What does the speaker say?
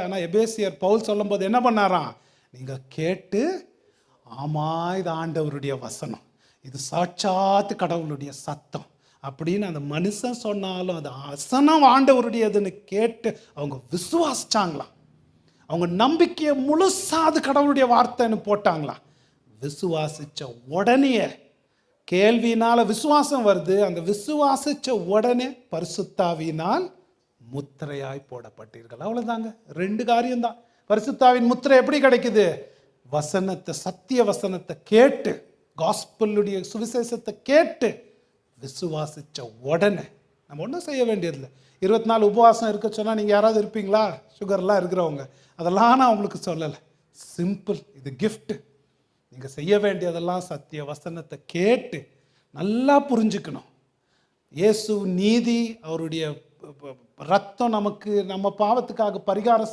ஆனால் எபேசியர் பவுல் சொல்லும்போது என்ன பண்ணாராம்? நீங்கள் கேட்டு ஆமா இது ஆண்டவருடைய வசனம், இது சாட்சாத்து கடவுளுடைய சத்தம் அப்படின்னு அந்த மனுஷன் சொன்னாலும் அது வசனம் ஆண்டவருடையதுன்னு கேட்டு அவங்க விசுவாசிச்சாங்களாம். அவங்க நம்பிக்கையை முழுசா அது கடவுளுடைய வார்த்தைன்னு போட்டாங்களாம். விசுவாசிச்ச உடனே, கேள்வியினால விசுவாசம் வருது, அந்த விசுவாசிச்ச உடனே பரிசுத்தாவினால் முத்திரையாய் போடப்பட்டீர்கள். அவ்வளவுதாங்க. 2 காரியம்தான். பரிசுத்தாவின் முத்திரை எப்படி கிடைக்குது? வசனத்தை, சத்திய வசனத்தை கேட்டு, காஸ்பலுடைய சுவிசேஷத்தை கேட்டு விசுவாசிச்ச உடனே. நம்ம ஒன்றும் செய்ய வேண்டியதில்லை. 24 உபவாசம் இருக்க சொன்னால் நீங்கள் யாராவது இருப்பீங்களா? சுகர்லாம் இருக்கிறவங்க, அதெல்லாம் நான் உங்களுக்கு சொல்லலை. சிம்பிள், இது கிஃப்ட். நீங்கள் செய்ய வேண்டியதெல்லாம் சத்திய வசனத்தை கேட்டு நல்லா புரிஞ்சுக்கணும். இயேசு நீதி, அவருடைய ரத்தம் நமக்கு நம்ம பாவத்துக்காக பரிகாரம்